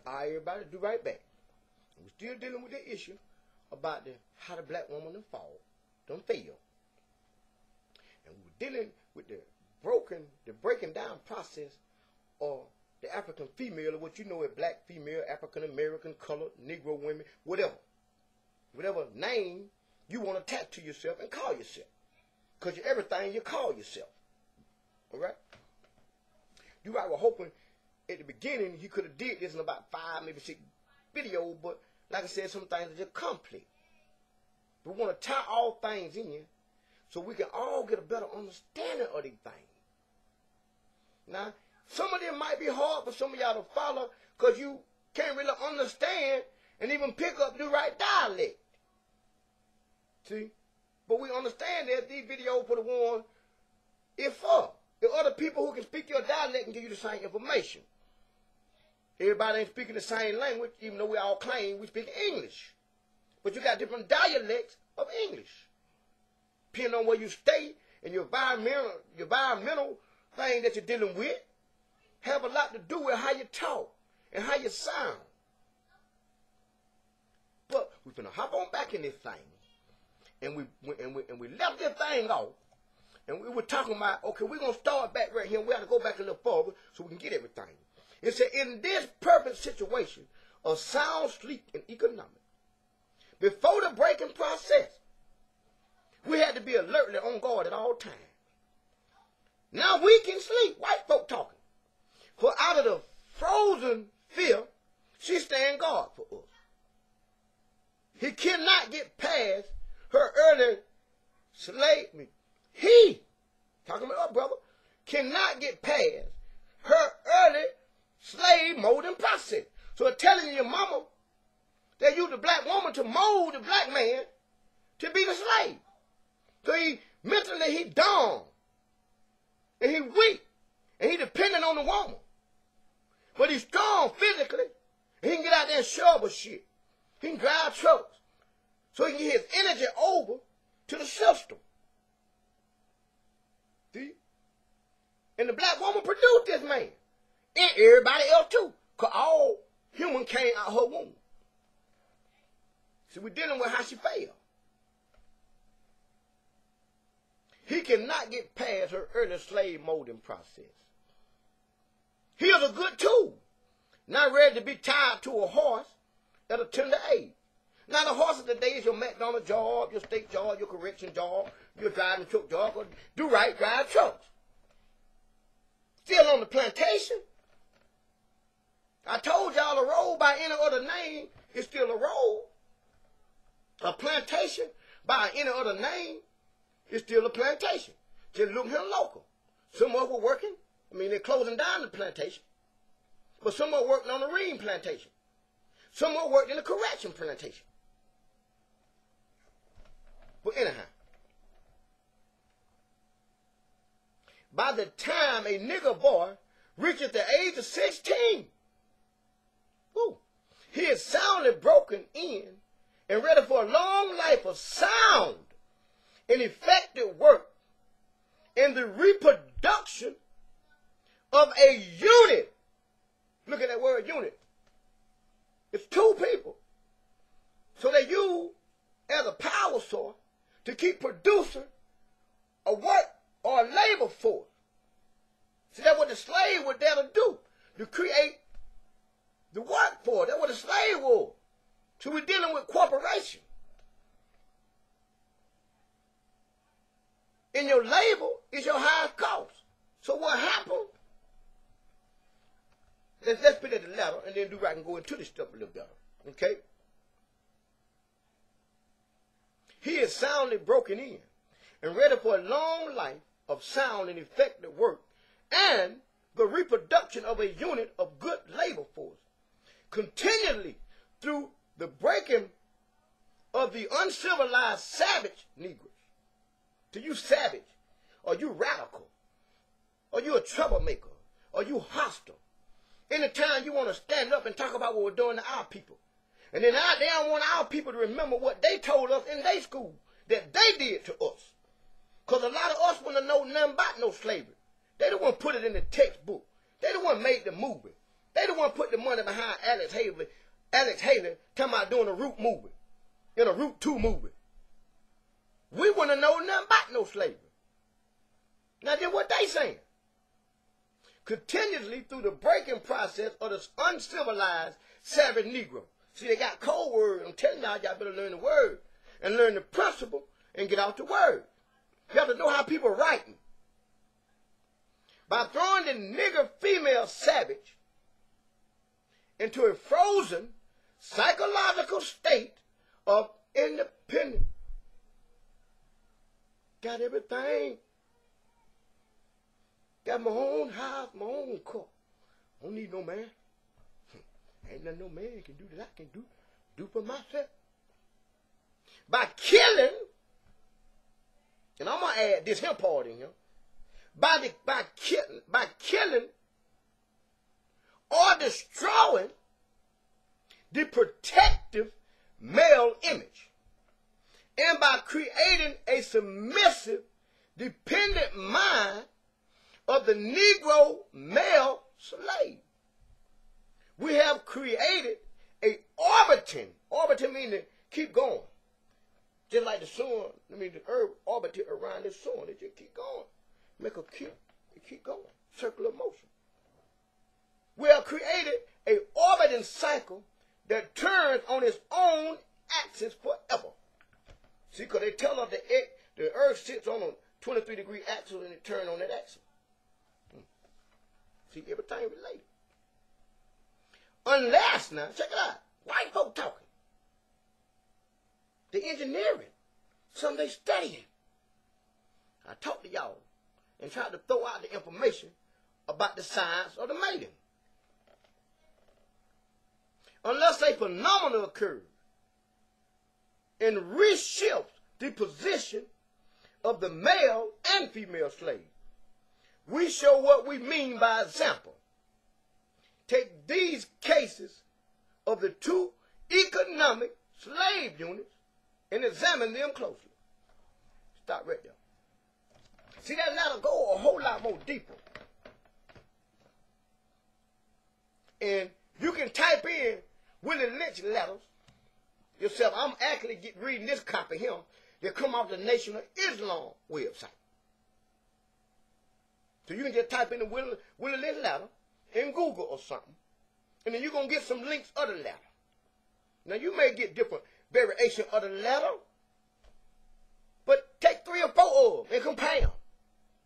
All right, everybody, do right back. We're still dealing with the issue about how the black woman don't fail. And we're dealing with the breaking down process of the African female, or what you know as black female, African American, colored, Negro women, whatever name you want to attach to yourself and call yourself. Because you're everything you call yourself. All right? You right, were hoping at the beginning he could have did this in about 5, maybe 6 videos, but like I said, some things are just complex. We want to tie all things in so we can all get a better understanding of these things. Now, some of them might be hard for some of y'all to follow because you can't really understand and even pick up the right dialect. See? But we understand that these videos for the one is for the other people who can speak your dialect and give you the same information. Everybody ain't speaking the same language, even though we all claim we speak English. But you got different dialects of English. Depending on where you stay and your environmental thing that you're dealing with have a lot to do with how you talk and how you sound. But we're going to hop on back in this thing. And we left this thing off. And we were talking about, okay, we're going to start back right here. We have to go back a little further so we can get everything. It said, in this perfect situation of sound, sleep, and economic, before the breaking process, we had to be alertly on guard at all times. Now we can sleep. White folk talking. For out of the frozen fear, she stand guard for us. He cannot get past her early slave. He, talking about our brother, cannot get past her early slave molding process. So it's telling your mama that you the black woman to mold the black man to be the slave. So mentally he dumb. And he weak. And he dependent on the woman. But he's strong physically. And he can get out there and shovel shit. He can drive trucks. So he can get his energy over to the system. See? And the black woman produced this man. And everybody else too. Because all human came out her womb. So we're dealing with how she failed. He cannot get past her early slave molding process. He is a good tool. Not ready to be tied to a horse at a tender age. Now the horse of the day is your McDonald's job, your steak job, your correction job, your driving truck job, or do right, drive trucks. Still on the plantation. I told y'all a road by any other name is still a road. A plantation by any other name is still a plantation. Just look here local. Some of them were working. They're closing down the plantation. But some of them working on the ream plantation. Some of them worked in the correction plantation. But anyhow, by the time a nigger boy reaches the age of 16, he is soundly broken in and ready for a long life of sound and effective work in the reproduction of a unit. Look at that word unit. It's two people. So they use as a power source to keep producing a work or a labor force. See, that's what the slave was there to do, to create the workforce. That's what the slave was. So we're dealing with corporation. And your labor is your highest cost. So what happened? Let's put it at the ladder and then do right and go into this stuff a little better. Okay? He is soundly broken in and ready for a long life of sound and effective work and the reproduction of a unit of good labor force continually through the breaking of the uncivilized savage Negroes. To you savage, or you radical, or you a troublemaker, or you hostile. Anytime you want to stand up and talk about what we're doing to our people. And then they don't want our people to remember what they told us in their school that they did to us. Because a lot of us want to know nothing about no slavery. They the one put it in the textbook. They the one made the movie. They the one put the money behind Alex Haley. Alex Haley talking about doing a Root movie, in a Root 2 movie. We wouldn't know nothing about no slavery. Now then what they saying? Continuously through the breaking process of the uncivilized savage Negro. See, they got code words. I'm telling y'all better learn the word and learn the principle and get out the word. You have to know how people are writing. By throwing the nigger female savage into a frozen psychological state of independence. Got everything. Got my own house, my own car. Don't need no man. Ain't nothing no man can do that I can do for myself. By killing, and I'm gonna add this here part in here. By killing or destroying the protective male image, and by creating a submissive, dependent mind of the Negro male slave. We have created a orbiting meaning to keep going. Just like the sun, the earth orbited around the sun. It just keep going. Make a keep going. Circular motion. We have created a orbiting cycle that turns on its own axis forever. See, because they tell us the earth sits on a 23-degree axis and it turns on that axis. See, everything related. Unless, now, check it out. White folk talking. The engineering. Something they studying. I talked to y'all and tried to throw out the information about the science of the mating. Unless a phenomenon occurs and reshifts the position of the male and female slave, we show what we mean by example. Take these cases of the two economic slave units and examine them closely. Stop right there. See, that letter go a whole lot more deeper. And you can type in Willie Lynch letters yourself. I'm actually reading this copy here that come off the Nation of Islam website. So you can just type in the Willie Lynch letter in Google or something. And then you're going to get some links of the letter. Now, you may get different variation of the letter, but take 3 or 4 of them and compare them.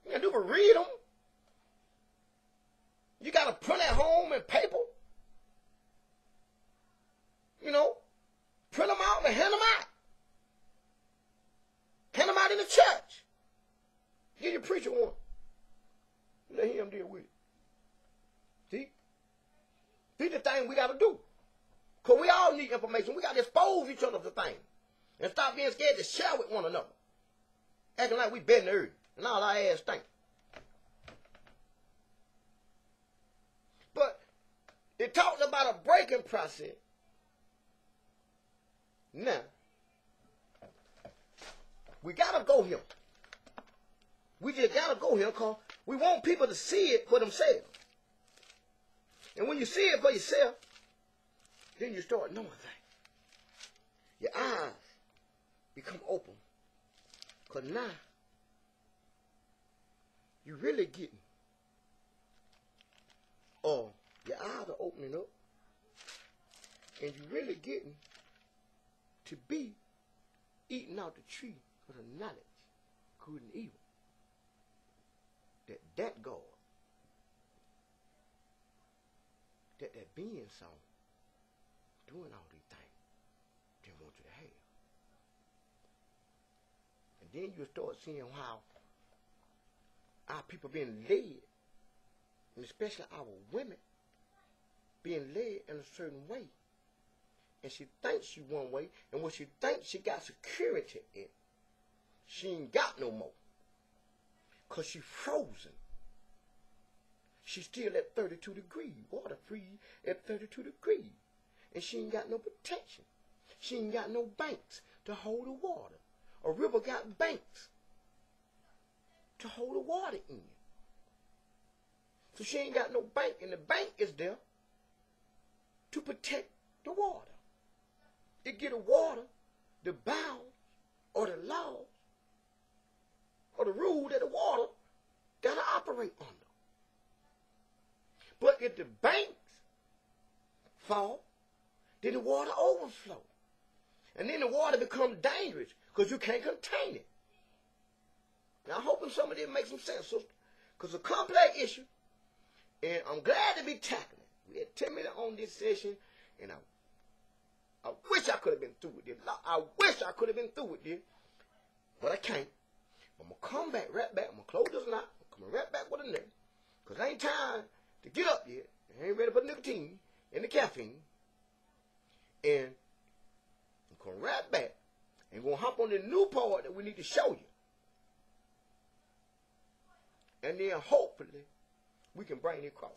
You got to do but read them. You got to print at home in paper. You know, print them out and hand them out. Hand them out in the church. Give your preacher one. Let him deal with it. See? These are the things we got to do. Because we all need information. We got to expose each other to things. And stop being scared to share with one another. Acting like we better than the earth. And all our ass stink. But it talks about a breaking process. Now, we got to go here. We just got to go here because we want people to see it for themselves. And when you see it for yourself, then you start knowing things. Your eyes become open. Because now, you're really getting, or your eyes are opening up, and you're really getting to be eating out the tree of the knowledge, good and evil. That God, that being saw, doing all these things, didn't want you to have. And then you start seeing how our people being led, and especially our women, being led in a certain way. And she thinks she one way, and when she thinks she got security in, she ain't got no more. Because she frozen. She's still at 32 degrees, water free at 32 degrees. And she ain't got no protection. She ain't got no banks to hold the water. A river got banks to hold the water in. So she ain't got no bank, and the bank is there to protect the water. To get the water, the bounds, or the laws, or the rule that the water got to operate under. But if the banks fall, then the water overflow. And then the water becomes dangerous because you can't contain it. Now, I'm hoping some of this makes some sense, sister, because it's a complex issue, and I'm glad to be tackling it. We had 10 minutes on this session, and I wish I could have been through with this. I wish I could have been through with this, but I can't. I'm going to come back, right back. I'm going to close this knot. I'm coming right back with a nigga, because ain't time to get up yet. I ain't ready for nicotine and the caffeine. And I'm coming right back and going to hop on the new part that we need to show you. And then hopefully we can bring it across.